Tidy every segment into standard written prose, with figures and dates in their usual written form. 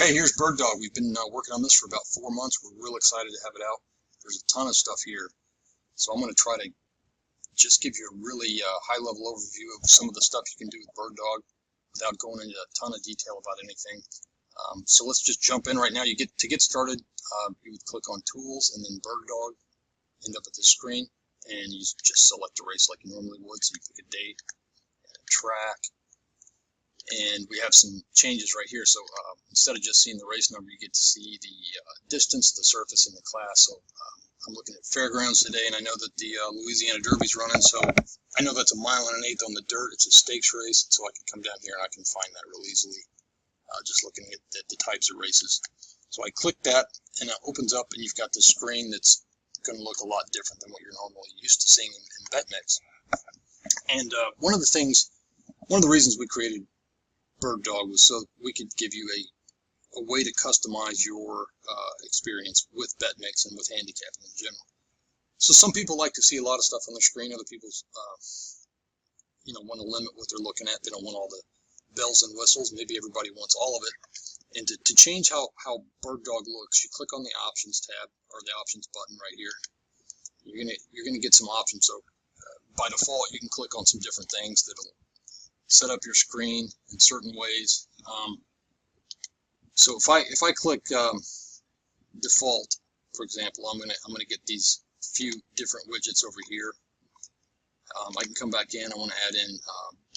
Okay, here's BirdDog. We've been working on this for about 4 months. We're real excited to have it out. There's a ton of stuff here. So I'm going to try to just give you a really high-level overview of some of the stuff you can do with BirdDog without going into a ton of detail about anything. So let's just jump in right now. To get started, you would click on Tools and then BirdDog, end up at this screen, and you just select a race like you normally would. So you pick a date and a track. And we have some changes right here. So instead of just seeing the race number, you get to see the distance, the surface, and the class. So I'm looking at fairgrounds today, and I know that the Louisiana Derby's running. So I know that's 1 1/8 miles on the dirt. It's a stakes race, so I can come down here and I can find that real easily just looking at the types of races. So I click that, and it opens up, and you've got this screen that's going to look a lot different than what you're normally used to seeing in Betmix. And one of the reasons we created BirdDog was so we could give you a way to customize your experience with Betmix and with handicapping in general. So some people like to see a lot of stuff on their screen. Other people, want to limit what they're looking at. They don't want all the bells and whistles. Maybe everybody wants all of it. And to change how BirdDog looks, you click on the Options tab or the Options button right here. You're gonna get some options. So by default, you can click on some different things that'll set up your screen in certain ways. So if I click default, for example, I'm gonna get these few different widgets over here. I can come back in. I want to add in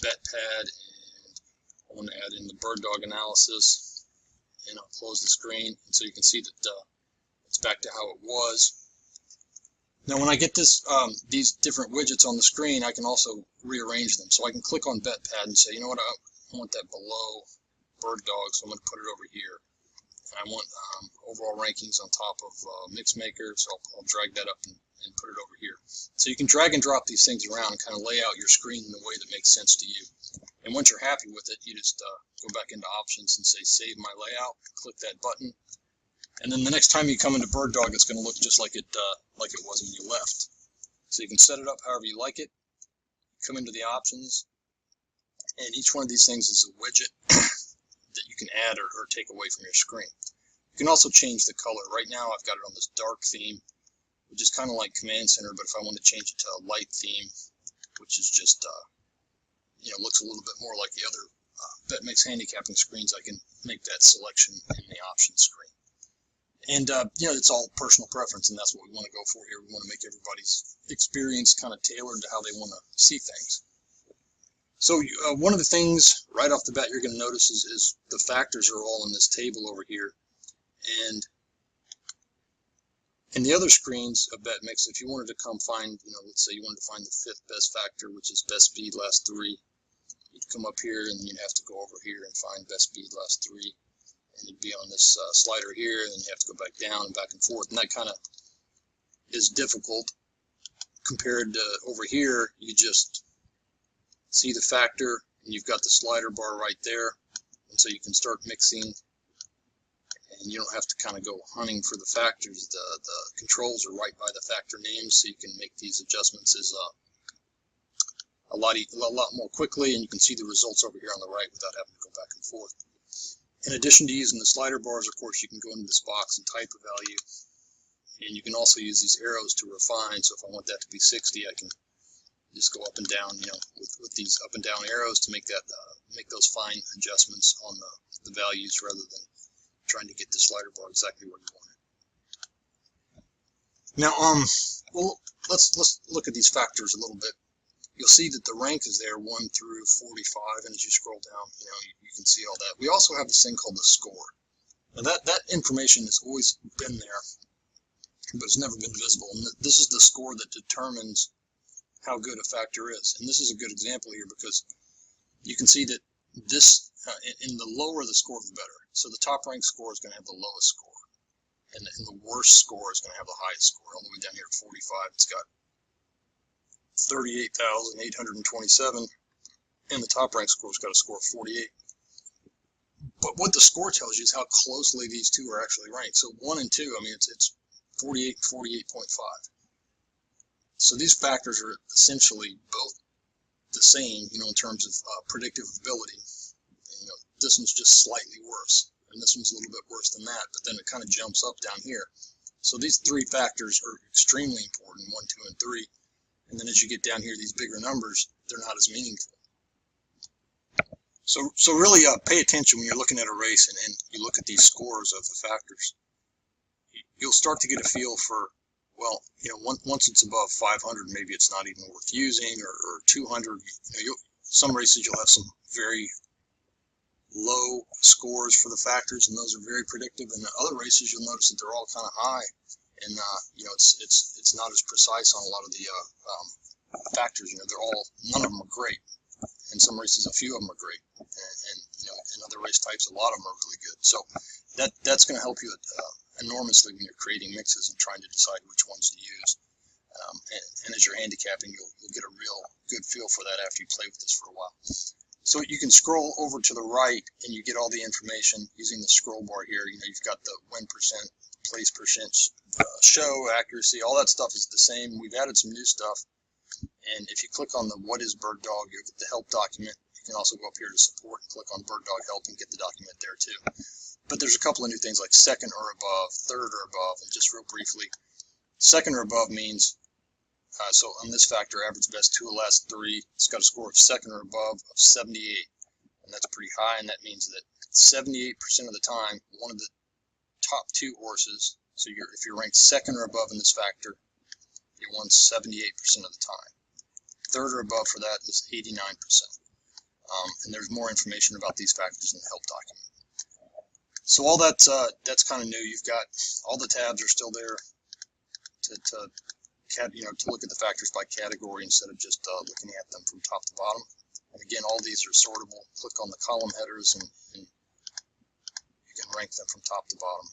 BetPad, and I want to add in the BirdDog analysis, and I'll close the screen, and so you can see that it's back to how it was. Now, when I get these different widgets on the screen, I can also rearrange them. So I can click on BetPad and say, you know what, I want that below BirdDog, so I'm going to put it over here. And I want overall rankings on top of Mixmaker, so I'll drag that up and put it over here. So you can drag and drop these things around and kind of lay out your screen in a way that makes sense to you. And once you're happy with it, you just go back into Options and say Save My Layout, click that button. And then the next time you come into BirdDog, it's going to look just like it was when you left. So you can set it up however you like it. Come into the options, and each one of these things is a widget that you can add or take away from your screen. You can also change the color. Right now I've got it on this dark theme, which is kind of like Command Center, but if I want to change it to a light theme, which is just looks a little bit more like the other Betmix handicapping screens, I can make that selection in the options screen. And it's all personal preference, and that's what we want to go for here. We want to make everybody's experience kind of tailored to how they want to see things. So one of the things right off the bat you're going to notice is the factors are all in this table over here. And in the other screens of Betmix, if you wanted to come find, let's say you wanted to find the 5th best factor, which is best speed last 3, you'd come up here and you'd have to go over here and find best speed last 3. And you'd be on this slider here, and then you have to go back down and back and forth. And that kind of is difficult compared to over here. You just see the factor, and you've got the slider bar right there. And so you can start mixing, and you don't have to kind of go hunting for the factors. The controls are right by the factor names, so you can make these adjustments a lot more quickly, and you can see the results over here on the right without having to go back and forth. In addition to using the slider bars, of course, you can go into this box and type a value, and you can also use these arrows to refine. So if I want that to be 60, I can just go up and down, with these up and down arrows to make those fine adjustments on the values rather than trying to get the slider bar exactly where you want it. Now, well, let's look at these factors a little bit. You'll see that the rank is there 1 through 45, and as you scroll down, you can see all that. We also have this thing called the score. Now that information has always been there, but it's never been visible. And this is the score that determines how good a factor is. And this is a good example here because you can see that this, in the lower the score, the better. So the top ranked score is going to have the lowest score, and the worst score is going to have the highest score. All the way down here at 45, it's got 38,827, and the top ranked score's got a score of 48. But what the score tells you is how closely these two are actually ranked. So 1 and 2, it's 48 and 48.5. So these factors are essentially both the same, in terms of predictive ability. This one's just slightly worse. and this one's a little bit worse than that, but then it kind of jumps up down here. So these three factors are extremely important, 1, 2, and 3. And then as you get down here, these bigger numbers, they're not as meaningful. So really pay attention when you're looking at a race and you look at these scores of the factors. You'll start to get a feel for, well, you know, once it's above 500, maybe it's not even worth using, or 200. You know, some races you'll have some very low scores for the factors, and those are very predictive. And other races you'll notice that they're all kind of high, and you know, it's not as precise on a lot of the factors. You know, none of them are great. In some races, a few of them are great, and you know, in other race types, a lot of them are really good. So that's going to help you enormously when you're creating mixes and trying to decide which ones to use. And as you're handicapping, you'll get a real good feel for that after you play with this for a while. So you can scroll over to the right and you get all the information using the scroll bar here. You know, you've got the win percent, place percent, show, accuracy, all that stuff is the same. We've added some new stuff. And if you click on the what is BirdDog, you'll get the help document. You can also go up here to support and click on BirdDog help and get the document there too. But there's a couple of new things like second or above, third or above, and just real briefly, second or above means, so on this factor, average best 2 of last 3, it's got a score of second or above of 78, and that's pretty high, and that means that 78% of the time, one of the top 2 horses, so if you're ranked second or above in this factor, you won 78% of the time. Third or above for that is 89%. And there's more information about these factors in the help document. So all that's kind of new. You've got all the tabs are still there to look at the factors by category instead of just looking at them from top to bottom. And again, all these are sortable. Click on the column headers and you can rank them from top to bottom.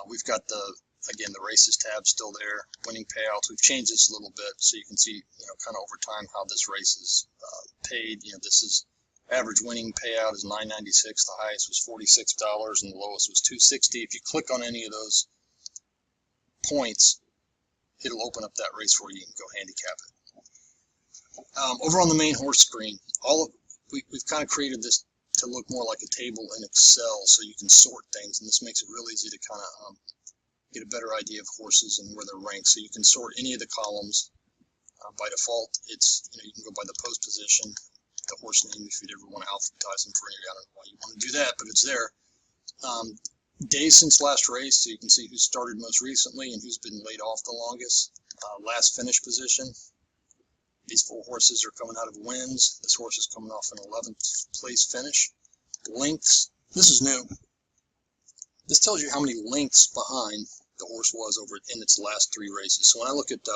We've got again, the races tab still there. Winning payouts, we've changed this a little bit so you can see, you know, kind of over time how this race is paid. You know, this is average winning payout is $9.96. The highest was $46 and the lowest was $2.60. If you click on any of those points, it'll open up that race for you and go handicap it. Over on the main horse screen, we've kind of created this to look more like a table in Excel so you can sort things, and this makes it real easy to kind of get a better idea of horses and where they're ranked. So you can sort any of the columns. By default, it's, you know, you can go by the post position, the horse name if you'd ever want to alphabetize them for any. I don't know why you want to do that, but it's there. Days since last race, so you can see who started most recently and who's been laid off the longest. Last finish position. These 4 horses are coming out of wins. This horse is coming off an 11th place finish. Lengths. This is new. This tells you how many lengths behind the horse was over in its last 3 races. So when I look at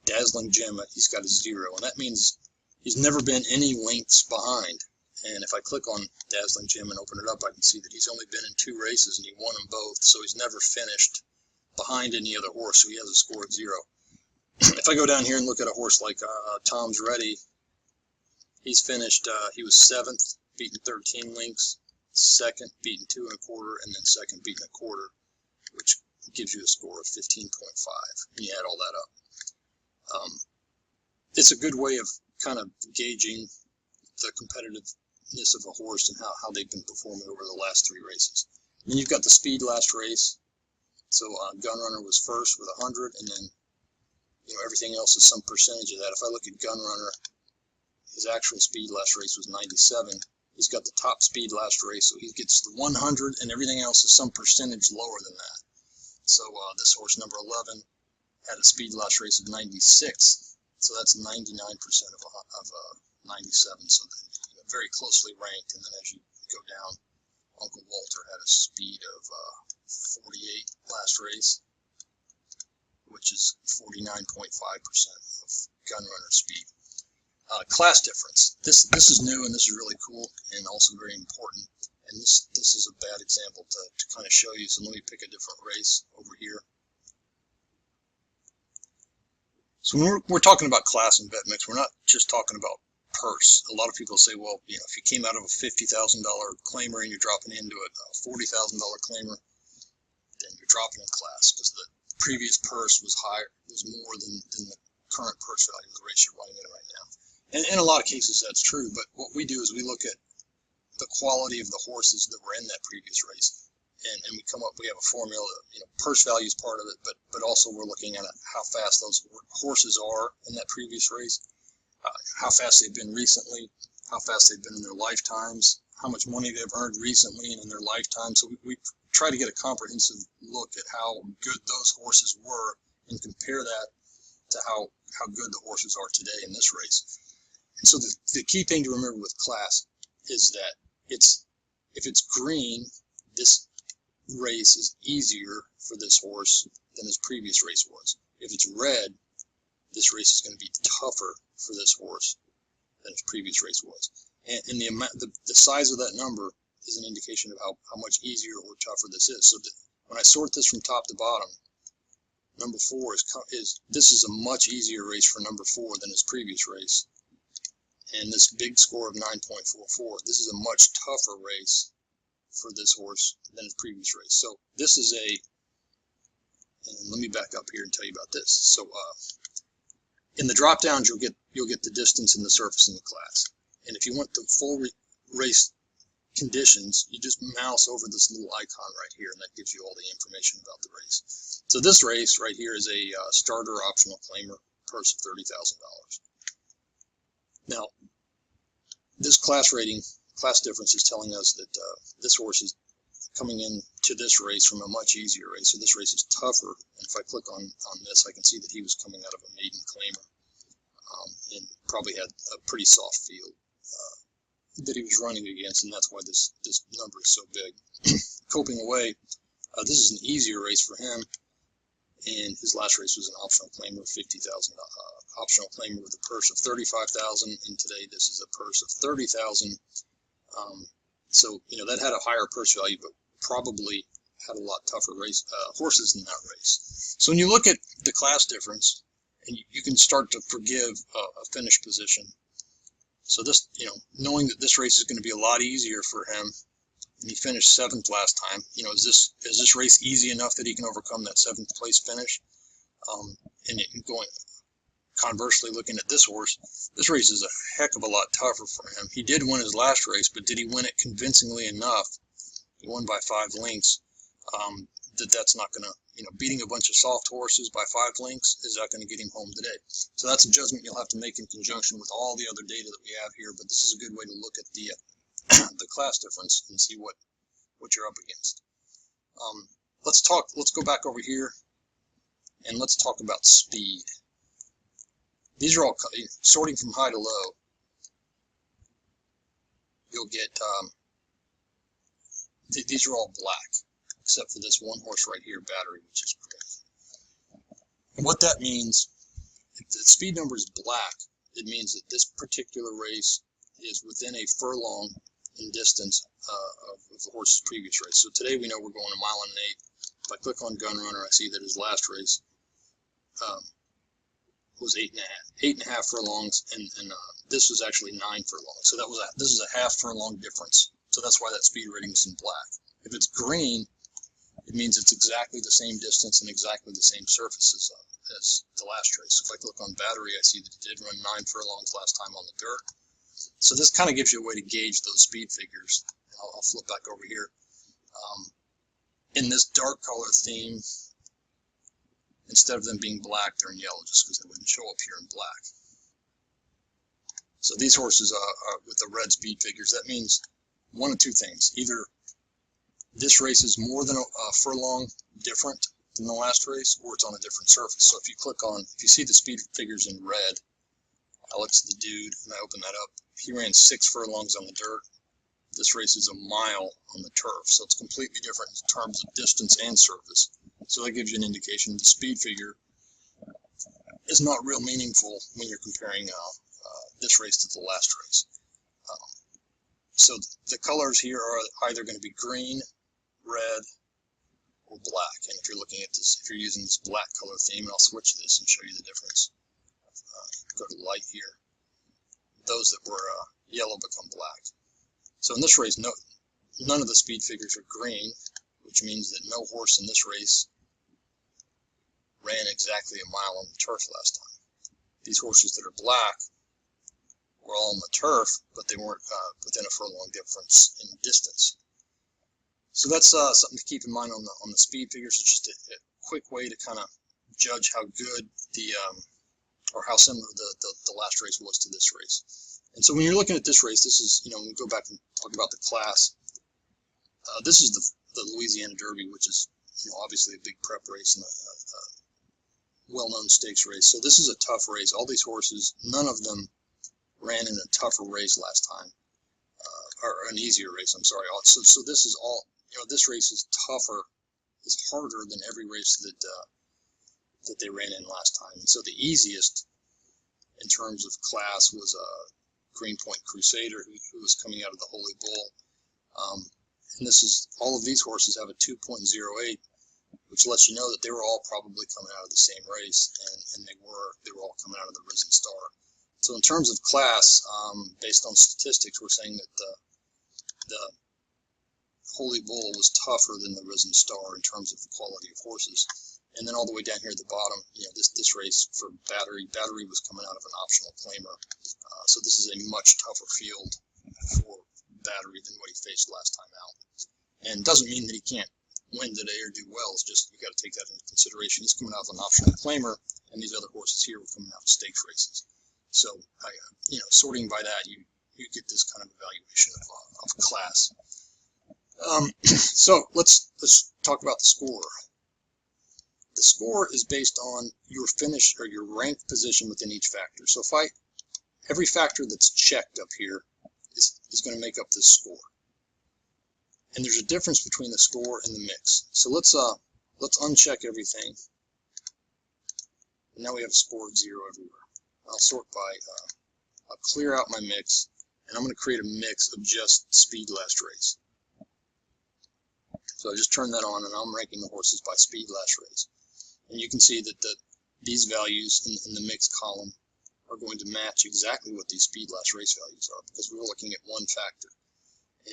Dazzling Gem, he's got a 0, and that means he's never been any lengths behind. And if I click on Dazzling Gem and open it up, I can see that he's only been in 2 races and he won them both, so he's never finished behind any other horse, so he has a score of 0. If I go down here and look at a horse like Tom's Ready, he's finished, he was 7th, beaten 13 lengths, 2nd, beaten 2 1/4, and then 2nd, beaten 1/4, which gives you a score of 15.5, and you add all that up. It's a good way of kind of gauging the competitiveness of a horse and how they've been performing over the last 3 races. And then you've got the speed last race. So Gunrunner was first with 100, and then, you know, everything else is some percentage of that. If I look at Gunrunner, his actual speed last race was 97. He's got the top speed last race, so he gets the 100, and everything else is some percentage lower than that. So this horse, number 11, had a speed last race of 96, so that's 99% of 97, so you know, very closely ranked. And then as you go down, Uncle Walter had a speed of 48 last race, which is 49.5% of Gunrunner speed. Class difference. This is new, and this is really cool and also very important. And this is a bad example to kind of show you. So let me pick a different race over here. So when we're talking about class in Betmix, we're not just talking about purse. A lot of people say, well, you know, if you came out of a $50,000 claimer and you're dropping into a $40,000 claimer, then you're dropping in class because the previous purse was higher, was more than the current purse value of the race you're running in right now. And in a lot of cases that's true, but what we do is we look at the quality of the horses that were in that previous race. And we have a formula, purse value is part of it, but also we're looking at how fast those horses are in that previous race, how fast they've been recently, how fast they've been in their lifetimes, how much money they've earned recently and in their lifetime. So we try to get a comprehensive look at how good those horses were and compare that to how good the horses are today in this race. And so the key thing to remember with class is that if it's green, this race is easier for this horse than his previous race was. If it's red, this race is going to be tougher for this horse than his previous race was. And the size of that number is an indication of how much easier or tougher this is. So when I sort this from top to bottom, number 4 this is a much easier race for number 4 than his previous race. And this big score of 9.44, this is a much tougher race for this horse than his previous race. So this is and let me back up here and tell you about this. So in the drop downs, you'll get the distance and the surface in the class. And if you want the full race conditions, you just mouse over this little icon right here, and that gives you all the information about the race. So this race right here is a starter optional claimer, purse of $30,000. Now, this class difference is telling us that this horse is coming into this race from a much easier race. So this race is tougher. And if I click on this, I can see that he was coming out of a maiden claimer and probably had a pretty soft field that he was running against, and that's why this number is so big. Coping away, this is an easier race for him, and his last race was an optional claimer of $50,000, optional claimer with a purse of $35,000, and today this is a purse of $30,000. So that had a higher purse value, but probably had a lot tougher horses in that race. So when you look at the class difference, and you can start to forgive a finish position. So this, knowing that this race is going to be a lot easier for him, and he finished 7th last time, is this race easy enough that he can overcome that 7th place finish? And going conversely, looking at this horse, this race is a heck of a lot tougher for him. He did win his last race, but did he win it convincingly enough? He won by 5 lengths. That's not going to, beating a bunch of soft horses by 5 lengths is not going to get him home today. So that's a judgment you'll have to make in conjunction with all the other data that we have here. But this is a good way to look at the class difference and see what you're up against. Let's go back over here and let's talk about speed. These are all sorting from high to low. You'll get these are all black, except for this one horse right here, Battery, which is gray. And what that means, if the speed number is black, it means that this particular race is within a furlong in distance of the horse's previous race. So today we know we're going 1 mile and 1/8. If I click on Gun Runner, I see that his last race was 8.5 furlongs, and this was actually 9 furlongs. So this is a half furlong difference. So that's why that speed rating is in black. If it's green, it means it's exactly the same distance and exactly the same surface as the last race. So if I click on Battery, I see that it did run 9 furlongs last time on the dirt. So this kind of gives you a way to gauge those speed figures. I'll flip back over here. In this dark color theme, instead of them being black, they're in yellow, just because they wouldn't show up here in black. So these horses are with the red speed figures. That means one of two things. Either this race is more than a furlong different than the last race, or it's on a different surface. So if you see the speed figures in red, Alex the Dude, and I open that up, he ran 6 furlongs on the dirt. This race is 1 mile on the turf, so it's completely different in terms of distance and surface. So that gives you an indication. The speed figure is not real meaningful when you're comparing this race to the last race. So the colors here are either going to be green, red, or black. And if you're looking at this, if you're using this black color theme, and I'll switch this and show you the difference. Go to light here. Those that were yellow become black. So in this race, none of the speed figures are green, which means that no horse in this race ran exactly 1 mile on the turf last time. These horses that are black were all on the turf, but they weren't within a furlong difference in distance. So that's something to keep in mind on the speed figures. It's just a quick way to kind of judge how good or how similar the last race was to this race. And so when you're looking at this race, this is, when we go back and talk about the class, this is the Louisiana Derby, which is, obviously a big prep race and a well-known stakes race. So this is a tough race. All these horses, none of them ran in a tougher race last time, or an easier race, I'm sorry. So this is all, this race is tougher, is harder than every race that they ran in last time. And so the easiest in terms of class was Greenpoint Crusader, who was coming out of the Holy Bull. And this is, all of these horses have a 2.08, which lets you know that they were all probably coming out of the same race, and they were all coming out of the Risen Star. So in terms of class, based on statistics, we're saying that the Holy Bull was tougher than the Risen Star in terms of the quality of horses. And then all the way down here at the bottom, this race for Battery was coming out of an optional claimer. So this is a much tougher field for Battery than what he faced last time out. And it doesn't mean that he can't win today or do well. It's just you got to take that into consideration. He's coming out of an optional claimer, and these other horses here were coming out of stakes races. So, sorting by that, you get this kind of evaluation of class. So let's talk about the score. The score is based on your finish or your ranked position within each factor. So every factor that's checked up here is going to make up this score. And there's a difference between the score and the mix. So let's uncheck everything. And now we have a score of 0 everywhere. I'll sort by, I'll clear out my mix, and I'm going to create a mix of just speed last race. So I just turned that on, and I'm ranking the horses by speed last race. And you can see that these values in the mix column are going to match exactly what these speed last race values are, because we're looking at one factor.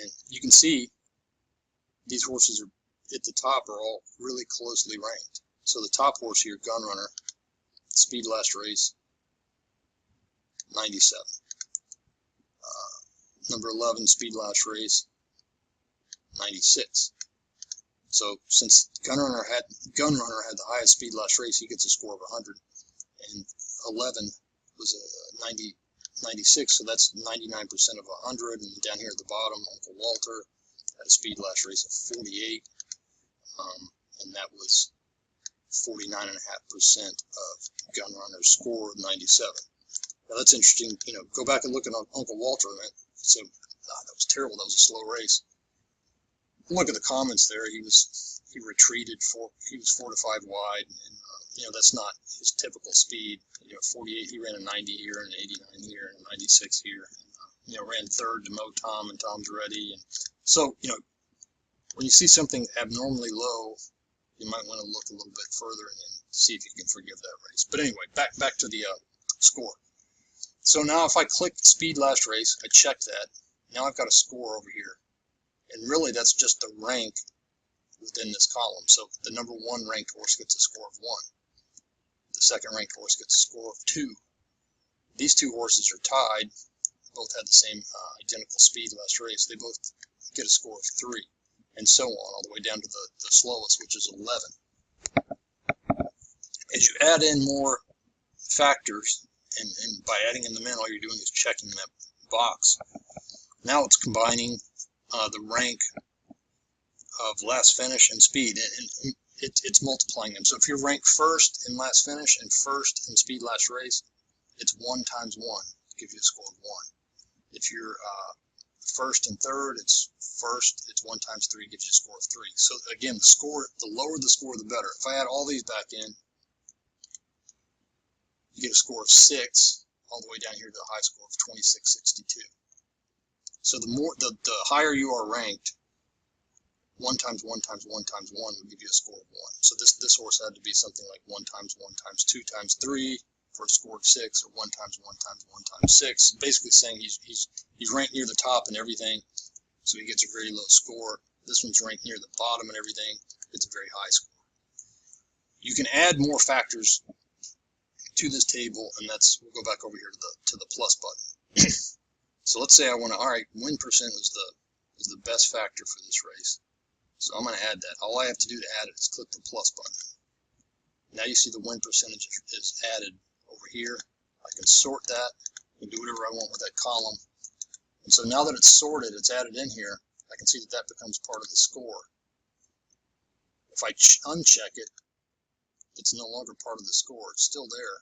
And you can see these horses are at the top are all really closely ranked. So the top horse here, Gun Runner, speed last race, 97. Number 11, speed last race, 96. So since Gun Runner had the highest speed last race, he gets a score of 100, and 11 was a 96, so that's 99% of 100. And down here at the bottom, Uncle Walter had a speed last race of 48, and that was 49.5% of Gun Runner's score of 97. Now that's interesting. Go back and look at Uncle Walter. And say, that was terrible. That was a slow race. Look at the comments there. He retreated he was 4 to 5 wide, and that's not his typical speed. 48. He ran a 90 here, and 89 here, and 96 here. And, ran third to Mo Tom, and Tom's ready. And so when you see something abnormally low, you might want to look a little bit further and see if you can forgive that race. But anyway, back to the score. So now if I click speed last race, I check that. Now I've got a score over here. And really that's just the rank within this column. So the number 1 ranked horse gets a score of 1. The second ranked horse gets a score of 2. These two horses are tied. Both had the same identical speed last race. They both get a score of 3. And so on, all the way down to the slowest, which is 11. As you add in more factors, and by adding them in, all you're doing is checking that box. Now it's combining the rank of last finish and speed, and it's multiplying them. So if you're ranked first in last finish and first in speed last race, it's 1 times 1 to give you a score of 1. If you're first and third, it's 1 times 3 gives you a score of 3. So again, the lower the score, the better. If I add all these back in, you get a score of 6, all the way down here to the high score of 2662. So the higher you are ranked, 1 times 1 times 1 times 1 would give you a score of 1. So this horse had to be something like 1 times 1 times 2 times 3 for a score of 6, or 1 times 1 times 1 times 6. Basically saying he's ranked near the top and everything, so he gets a very low score. This one's ranked near the bottom and everything, it's a very high score. You can add more factors to this table, and we'll go back over here to the plus button. So let's say I want to, all right, win percent is the best factor for this race. So I'm going to add that. All I have to do to add it is click the plus button. Now you see the win percentage is added over here. I can sort that and do whatever I want with that column. And so now that it's sorted, it's added in here, I can see that that becomes part of the score. If I uncheck it, it's no longer part of the score. It's still there.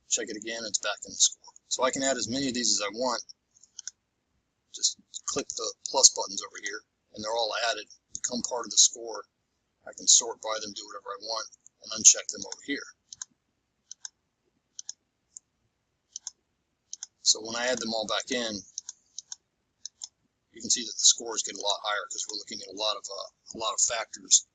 Check it again, it's back in the score. So I can add as many of these as I want. Just click the plus buttons over here, and they're all added, become part of the score. I can sort by them, do whatever I want, and uncheck them over here. So when I add them all back in, you can see that the scores get a lot higher because we're looking at a lot of factors,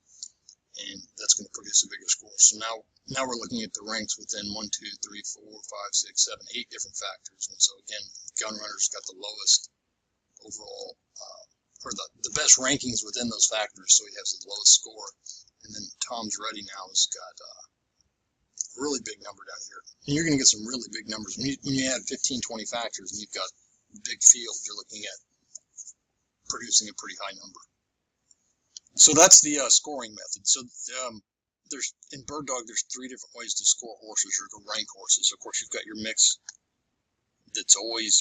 and that's going to produce a bigger score. So now we're looking at the ranks within 1, 2, 3, 4, 5, 6, 7, 8 different factors. And so again, Gun Runner's got the lowest overall, or the best rankings within those factors, so he has the lowest score. And then Tom's Ready now has got a really big number down here. And you're going to get some really big numbers. When you add 15, 20 factors and you've got a big field, you're looking at producing a pretty high number. So that's the scoring method. So there's in BirdDog, there's 3 different ways to score horses or to rank horses. Of course, you've got your mix. That's always,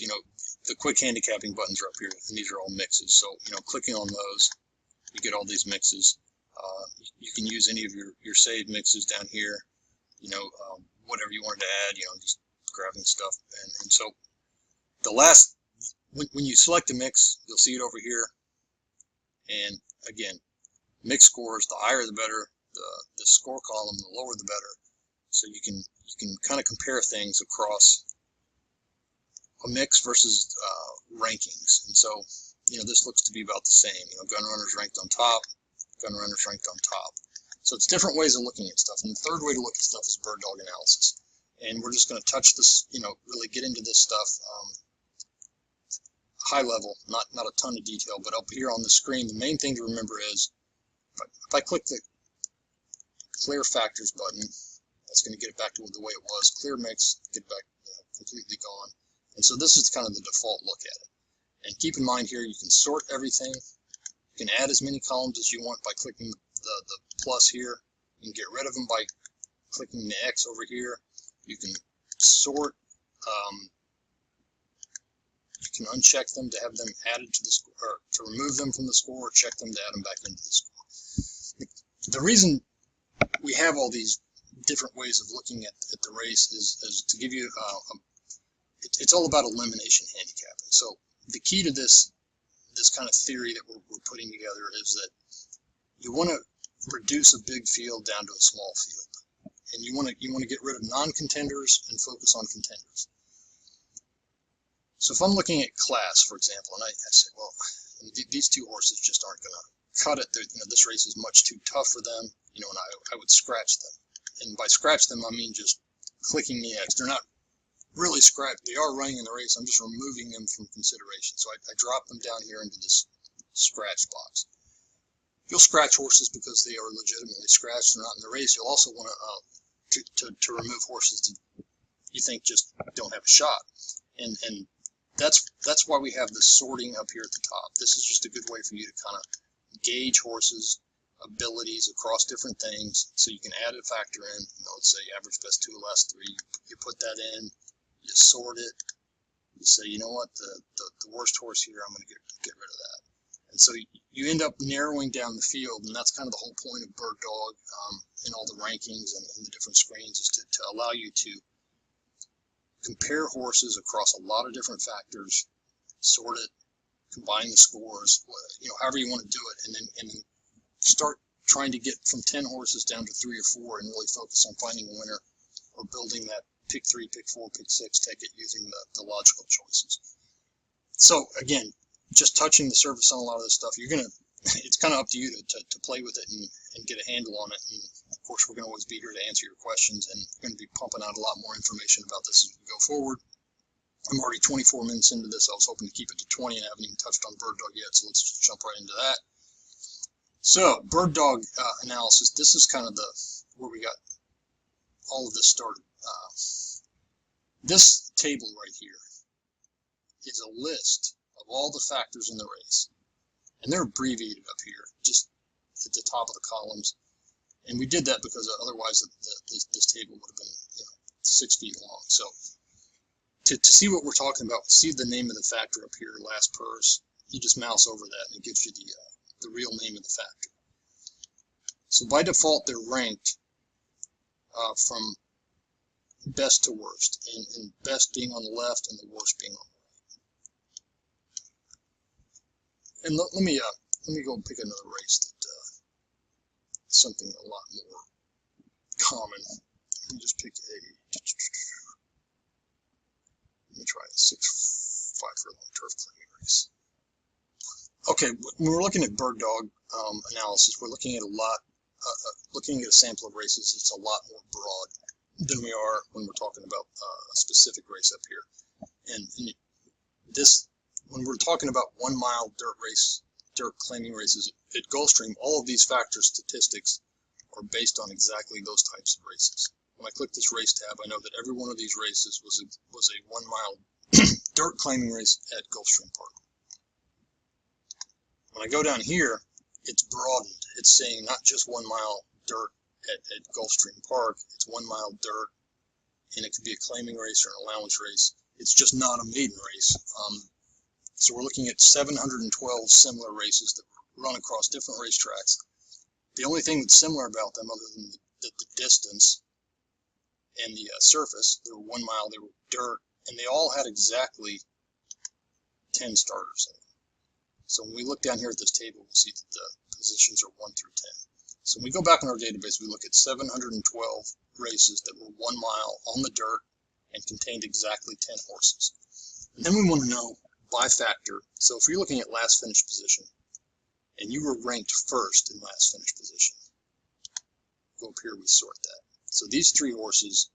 the quick handicapping buttons are up here, and these are all mixes. So, clicking on those, you get all these mixes. You can use any of your saved mixes down here, whatever you wanted to add, just grabbing stuff. And so the last, when you select a mix, you'll see it over here. And again, mix scores, the higher the better, the score column, the lower the better. So you can kind of compare things across a mix versus rankings. And so, this looks to be about the same. Gun Runner's ranked on top, Gun Runner's ranked on top. So it's different ways of looking at stuff. And the third way to look at stuff is BirdDog analysis. And we're just going to touch this, really get into this stuff high level, not a ton of detail, but up here on the screen, the main thing to remember is if I click the clear factors button, that's going to get it back to the way it was. Clear mix, get back completely gone. And so this is kind of the default look at it. And keep in mind here, you can sort everything. You can add as many columns as you want by clicking the plus here. You can get rid of them by clicking the X over here. You can sort. You can uncheck them to have them added to the score, or to remove them from the score, or check them to add them back into the score. The reason we have all these different ways of looking at the race is to give you it's all about elimination handicapping. So the key to this kind of theory that we're putting together is that you want to reduce a big field down to a small field, and you want to get rid of non-contenders and focus on contenders. So if I'm looking at class, for example, and I say, well, these 2 horses just aren't going to cut it. This race is much too tough for them, and I would scratch them. And by scratch them, I mean just clicking the X. They're not really scratched. They are running in the race. I'm just removing them from consideration. So I drop them down here into this scratch box. You'll scratch horses because they are legitimately scratched. They're not in the race. You'll also want to remove horses that you think just don't have a shot. And that's why we have the sorting up here at the top. This is just a good way for you to kind of gauge horses' abilities across different things. So you can add a factor in, let's say average best 2 last 3. You put that in, you sort it, you say, you know what, the worst horse here, I'm going to get rid of that. And so you end up narrowing down the field, and that's kind of the whole point of BirdDog and all the rankings and the different screens is to allow you to compare horses across a lot of different factors, sort it, combine the scores, however you want to do it, and then start trying to get from 10 horses down to 3 or 4 and really focus on finding a winner or building that pick 3, pick 4, pick 6 ticket using the logical choices. So again, just touching the surface on a lot of this stuff, it's kind of up to you to play with it and get a handle on it. And of course, we're going to always be here to answer your questions, and we're going to be pumping out a lot more information about this as we go forward. I'm already 24 minutes into this. I was hoping to keep it to 20, and I haven't even touched on BirdDog yet, so let's just jump right into that. So BirdDog analysis, this is kind of where we got all of this started. This table right here is a list of all the factors in the race. And they're abbreviated up here, just at the top of the columns. And we did that because otherwise this table would have been 6 feet long. So to see what we're talking about, see the name of the factor up here, last pers, you just mouse over that and it gives you the real name of the factor. So by default, they're ranked from best to worst, and best being on the left and the worst being on the right. And let me go pick another race that something a lot more common. Let me just pick let me try a 6-5 furlong turf climbing race. Okay, when we're looking at BirdDog analysis, we're looking at looking at a sample of races. It's a lot more broad than we are when we're talking about a specific race up here. And this, when we're talking about 1 mile dirt claiming races at Gulfstream, all of these factor statistics are based on exactly those types of races. When I click this race tab, I know that every one of these races was a 1 mile dirt claiming race at Gulfstream Park. When I go down here, it's broadened. It's saying not just 1 mile dirt at Gulfstream Park, it's 1 mile dirt, and it could be a claiming race or an allowance race. It's just not a maiden race. So we're looking at 712 similar races that run across different racetracks. The only thing that's similar about them, other than the distance and the surface, they were 1 mile, they were dirt, and they all had exactly 10 starters in it. So when we look down here at this table, we'll see that the positions are 1 through 10. So when we go back in our database, we look at 712 races that were 1 mile on the dirt and contained exactly 10 horses. And then we want to know by factor. So if you're looking at last finished position, and you were ranked first in last finished position, go up here, we sort that. So these 3 horses,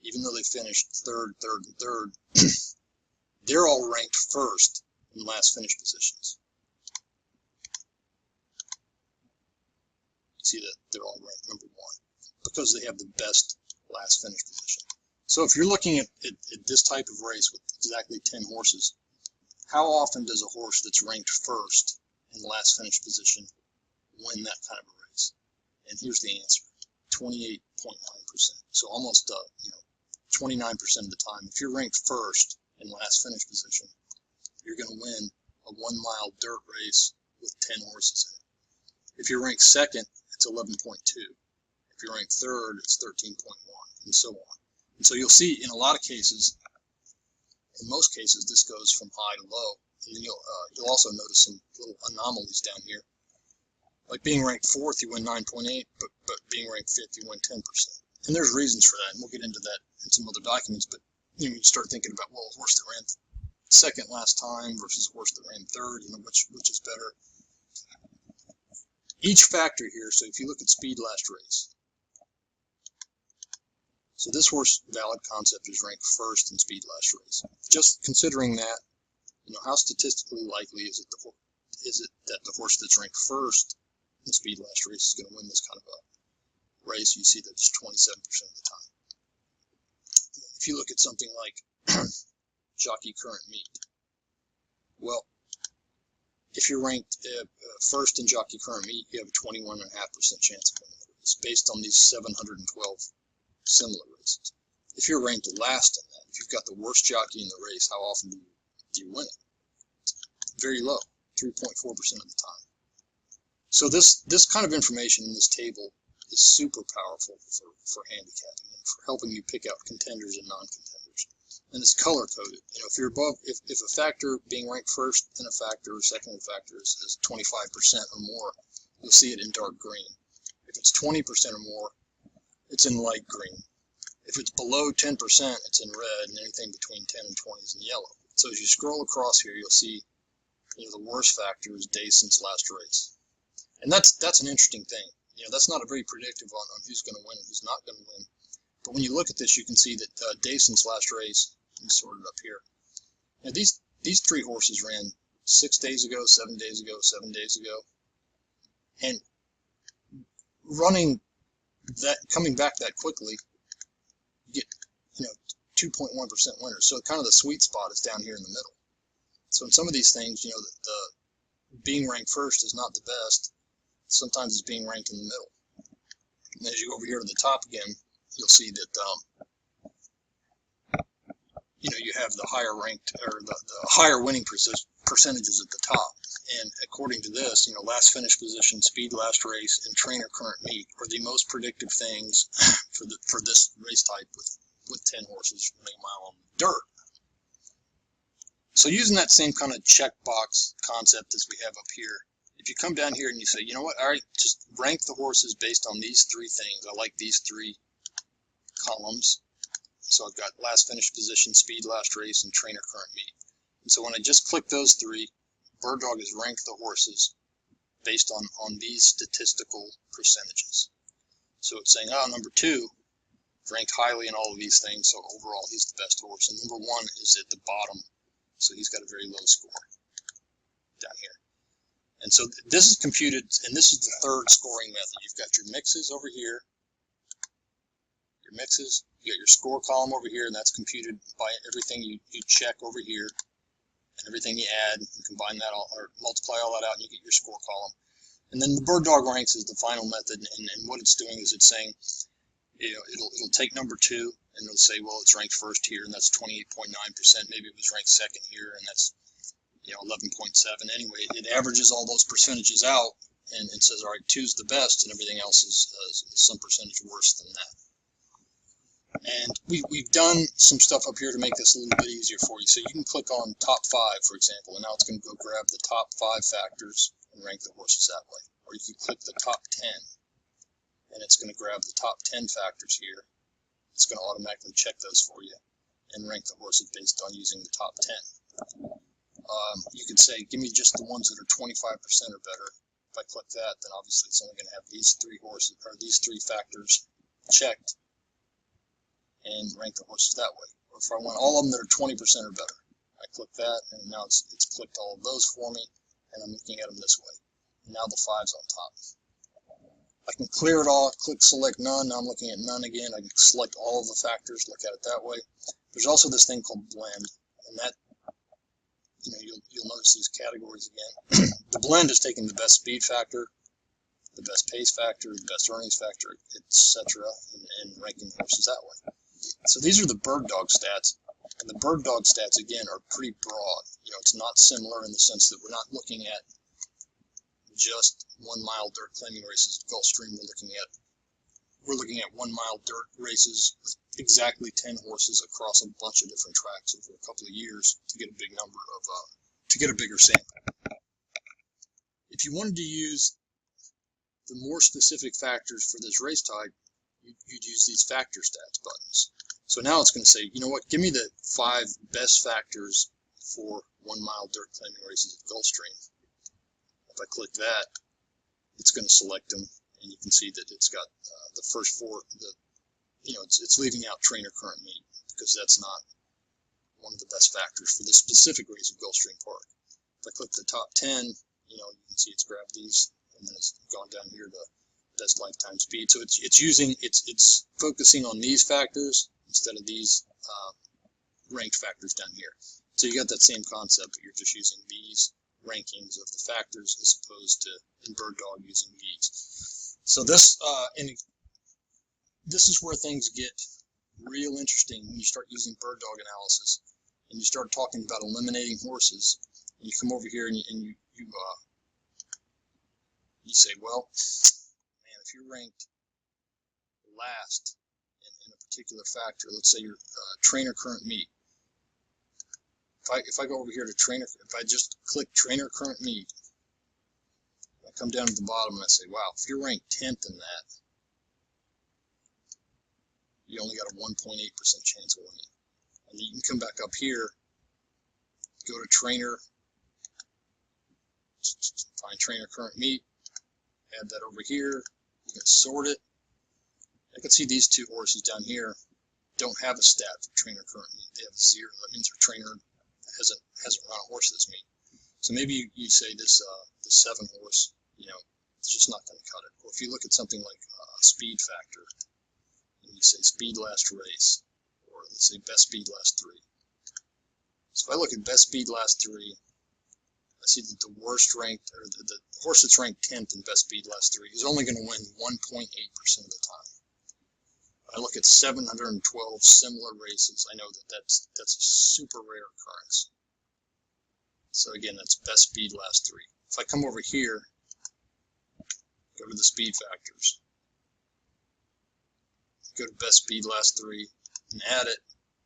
even though they finished third, and third, they're all ranked first in last finished positions. You see that they're all ranked number 1 because they have the best last finished position. So if you're looking at this type of race with exactly 10 horses, how often does a horse that's ranked first in last finished position win that kind of a race? And here's the answer: 28.9%. So almost 29% of the time, if you're ranked first in last finished position, you're going to win a 1 mile dirt race with 10 horses in it. If you're ranked second, it's 11.2. If you're ranked third, it's 13.1, and so on. And so you'll see in a lot of cases, in most cases, this goes from high to low. And then you'll also notice some little anomalies down here. Like being ranked 4th, you win 9.8, but being ranked 5th, you win 10%. And there's reasons for that, and we'll get into that in some other documents. But you start thinking about, well, a horse that ran second last time versus a horse that ran third, which is better. Each factor here, so if you look at speed last race, so this horse, Valid Concept, is ranked first in speed last race. Just considering that, how statistically likely is it that the horse that's ranked first in speed last race is going to win this kind of a race? You see that it's 27% of the time. If you look at something like Jockey Current Meet, well, if you're ranked first in Jockey Current Meet, you have a 21.5% chance of winning the race based on these 712 similar races. If you're ranked last in that, if you've got the worst jockey in the race, how often do you win it? Very low, 3.4% of the time. So this kind of information in this table is super powerful for handicapping and for helping you pick out contenders and non-contenders. And it's color coded. If you're above, if a factor being ranked first in a factor or second in a factor is 25% or more, you'll see it in dark green. If it's 20% or more, it's in light green. If it's below 10%, it's in red, and anything between 10 and 20 is in yellow. So as you scroll across here, you'll see the worst factor is days since last race. And that's an interesting thing. That's not a very predictive on who's going to win and who's not going to win. But when you look at this, you can see that days since last race, let me sort it up here. These 3 horses ran 6 days ago, 7 days ago, 7 days ago. And coming back that quickly, you get 2.1% winners. So kind of the sweet spot is down here in the middle. So in some of these things, you know, the being ranked first is not the best. Sometimes it's being ranked in the middle. And as you go over here to the top again, you'll see that you know, you have the higher ranked, or the higher winning percentages at the top. And according to this, you know, last finish position, speed last race, and trainer current meet are the most predictive things for this race type with 10 horses running a mile on dirt. So using that same kind of checkbox concept as we have up here, if you come down here and you say, you know what, all right, just rank the horses based on these three things. I like these three columns. So I've got last finish position, speed last race, and trainer current meet. And so when I just click those three, BirdDog has ranked the horses based on these statistical percentages. So it's saying, oh, number 2 ranked highly in all of these things, so overall he's the best horse. And number 1 is at the bottom, so he's got a very low score down here. And so this is computed, and this is the third scoring method. You've got your mixes over here, your mixes, you got your score column over here, and that's computed by everything you check over here, and everything you add, and combine that all, or multiply all that out, and you get your score column. And then the BirdDog ranks is the final method, and what it's doing is it's saying, you know, it'll take number 2, and it'll say, well, it's ranked first here, and that's 28.9%. Maybe it was ranked second here, and that's, you know, 11.7. Anyway, it averages all those percentages out, and says, all right, 2's the best, and everything else is some percentage worse than that. And we've done some stuff up here to make this a little bit easier for you. So you can click on top 5, for example, and now it's going to go grab the top 5 factors and rank the horses that way. Or you can click the top 10, and it's going to grab the top 10 factors here. It's going to automatically check those for you and rank the horses based on using the top 10. You can say, give me just the ones that are 25% or better. If I click that, then obviously it's only going to have these 3 horses, or these 3 factors checked, and rank the horses that way. Or if I want all of them that are 20% or better, I click that, and now it's clicked all of those for me, and I'm looking at them this way. And now the 5's on top. I can clear it all, click select none. Now I'm looking at none again. I can select all of the factors, look at it that way. There's also this thing called blend, and that, you know, you'll notice these categories again. The blend is taking the best speed factor, the best pace factor, the best earnings factor, etc., and ranking the horses that way. So these are the BirdDog stats, and the BirdDog stats again are pretty broad. You know, it's not similar in the sense that we're not looking at just 1 mile dirt claiming races at Gulfstream. We're looking at 1 mile dirt races with exactly 10 horses across a bunch of different tracks over a couple of years to get a big number of to get a bigger sample. If you wanted to use the more specific factors for this race type, you'd use these factor stats buttons. So now it's going to say, you know what, give me the 5 best factors for 1 mile dirt claiming races at Gulfstream. If I click that, it's going to select them, and you can see that it's got the first 4. You know, it's leaving out trainer current meet because that's not one of the best factors for this specific race at Gulfstream Park. If I click the top 10, you know, you can see it's grabbed these, and then it's gone down here to best lifetime speed. So it's focusing on these factors instead of these ranked factors down here. So you got that same concept, but you're just using these rankings of the factors as opposed to in BirdDog using these. So this this is where things get real interesting when you start using BirdDog analysis and you start talking about eliminating horses. And you come over here and you say, well, man, if you're ranked last in a particular factor, let's say your trainer current meet. If I go over here to trainer, if I just click trainer current meet, I come down to the bottom and I say, wow, if you're ranked 10th in that, you only got a 1.8% chance of winning. And you can come back up here, go to trainer, find trainer current meet, add that over here, you can sort it. I can see these 2 horses down here don't have a stat for trainer current meet. They have 0. That means their trainer hasn't run a horse this meet. So maybe you say this the 7 horse, you know, it's just not going to cut it. Or if you look at something like speed factor, and you say speed last race, or let's say best speed last 3. So if I look at best speed last 3, I see that the worst ranked, or the horse that's ranked 10th in best speed last 3 is only going to win 1.8% of the time. I look at 712 similar races, I know that that's a super rare occurrence. So again, that's best speed last 3. If I come over here, go to the speed factors, go to best speed last 3, and add it,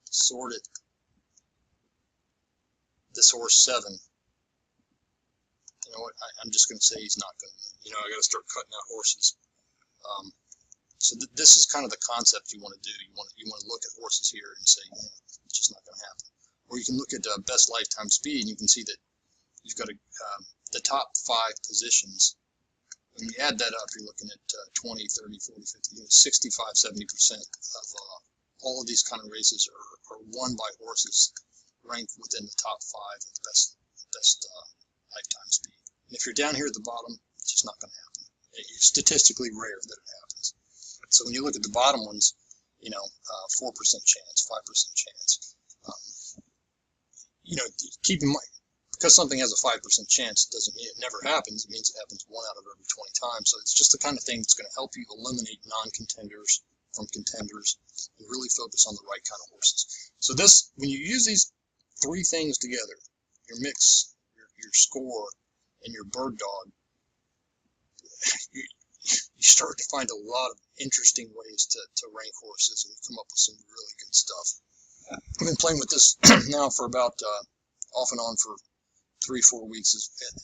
sort it. This horse 7, you know what, I'm just going to say he's not going to win. You know, I got to start cutting out horses. So this is kind of the concept you want to do. You want to look at horses here and say, yeah, it's just not going to happen. Or you can look at best lifetime speed, and you can see that you've got the top 5 positions. When you add that up, you're looking at 20, 30, 40, 50, 65, 70% of all of these kind of races are won by horses ranked within the top 5 of the best lifetime speed. And if you're down here at the bottom, it's just not going to happen. It's statistically rare that it happens. So when you look at the bottom ones, you know, 4% chance, 5% chance. You know, keep in mind, because something has a 5% chance doesn't mean it never happens. It means it happens 1 out of every 20 times. So it's just the kind of thing that's going to help you eliminate non-contenders from contenders and really focus on the right kind of horses. So this, when you use these 3 things together, your mix, your score, and your BirdDog, you start to find a lot of interesting ways to rank horses and come up with some really good stuff. I've been playing with this now for about off and on for 3-4 weeks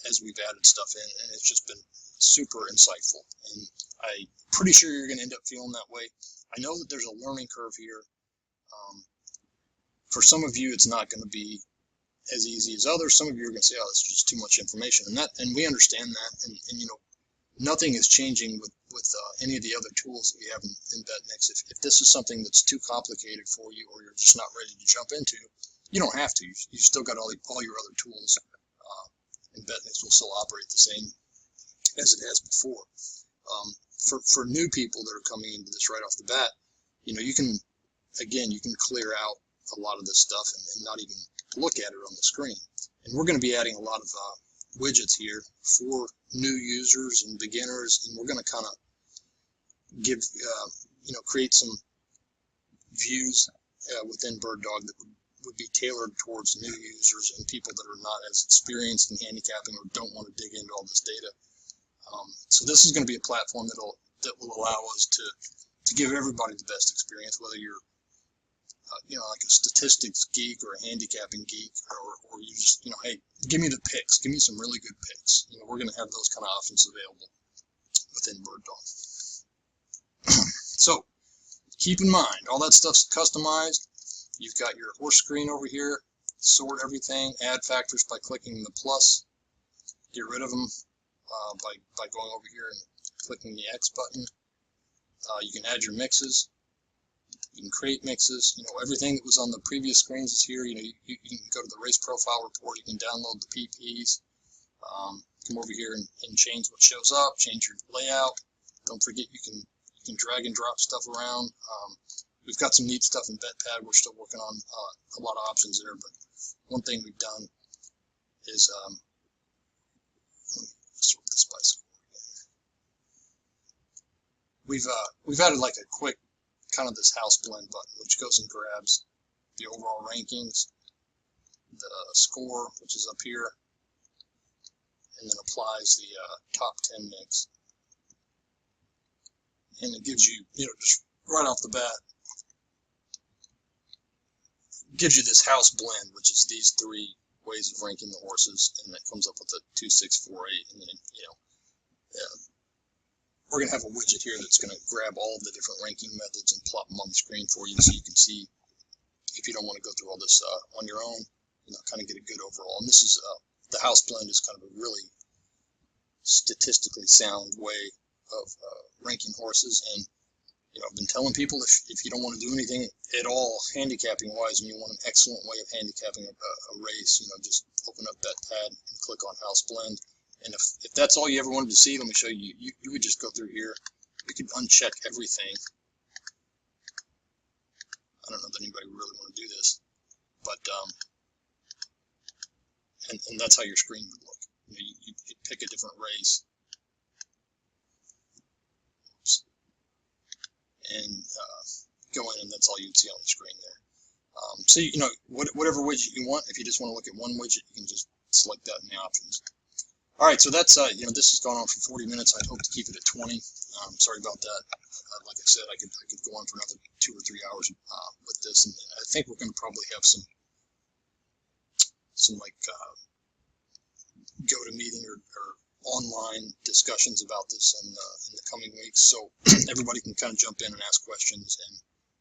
as we've added stuff in, and it's just been super insightful. And I'm pretty sure you're going to end up feeling that way. I know that there's a learning curve here. For some of you, it's not going to be as easy as others. Some of you are going to say, "Oh, this is just too much information," and we understand that. And you know, nothing is changing with any of the other tools that we have in Betmix. If this is something that's too complicated for you, or you're just not ready to jump into, you don't have to. You've still got all your other tools, and Betmix will still operate the same as it has before. For new people that are coming into this right off the bat, you know, you can clear out a lot of this stuff and not even look at it on the screen. And we're going to be adding a lot of widgets here for new users and beginners, and we're going to kind of give create some views within BirdDog that would be tailored towards new users and people that are not as experienced in handicapping or don't want to dig into all this data. So this is going to be a platform that will allow us to give everybody the best experience, whether you're like a statistics geek or a handicapping geek, or you just, hey, give me the picks, give me some really good picks. We're going to have those kind of options available within BirdDog. So keep in mind, all that stuff's customized. You've got your horse screen over here, sort everything, add factors by clicking the plus, get rid of them by going over here and clicking the X button. You can add your mixes. You can create mixes. Everything that was on the previous screens is here. You can go to the race profile report. You can download the PPs. Come over here and change what shows up. Change your layout. Don't forget you can drag and drop stuff around. We've got some neat stuff in BetPad. We're still working on a lot of options there. But one thing we've done is let me sort this by score again. We've added like a quick kind of this house blend button, which goes and grabs the overall rankings, the score, which is up here, and then applies the top 10 mix. And it gives you, just right off the bat, gives you this house blend, which is these 3 ways of ranking the horses, and it comes up with a 2, 6, 4, 8, and then, we're going to have a widget here that's going to grab all the different ranking methods and plop them on the screen for you so you can see, if you don't want to go through all this on your own, kind of get a good overall. And this is, the house blend is kind of a really statistically sound way of ranking horses. And, I've been telling people if you don't want to do anything at all handicapping wise and you want an excellent way of handicapping a race, just open up BetPad and click on house blend. And if that's all you ever wanted to see, let me show you. You would just go through here. We could uncheck everything. I don't know that anybody would really want to do this, but and that's how your screen would look. You pick a different race. Oops. And go in, and that's all you'd see on the screen there. So, whatever widget you want, if you just want to look at one widget, you can just select that in the options. All right, so that's, this has gone on for 40 minutes. I'd hope to keep it at 20. Sorry about that. Like I said, I could go on for another 2 or 3 hours with this, and I think we're going to probably have some like GoToMeeting or online discussions about this in the coming weeks, so everybody can kind of jump in and ask questions, and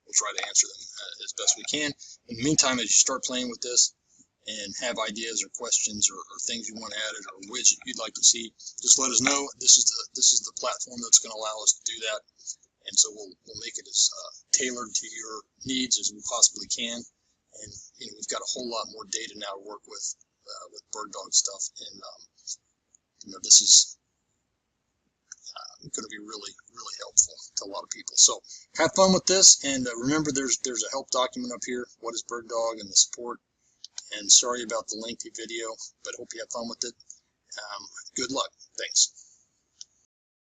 we'll try to answer them as best we can. In the meantime, as you start playing with this and have ideas or questions or things you want added or a widget you'd like to see, just let us know. This is the platform that's going to allow us to do that, and so we'll make it as tailored to your needs as we possibly can. And we've got a whole lot more data now to work with BirdDog stuff, and this is going to be really, really helpful to a lot of people. So have fun with this, and remember, there's a help document up here. What is BirdDog and the support? And sorry about the lengthy video, but hope you have fun with it. Good luck. Thanks.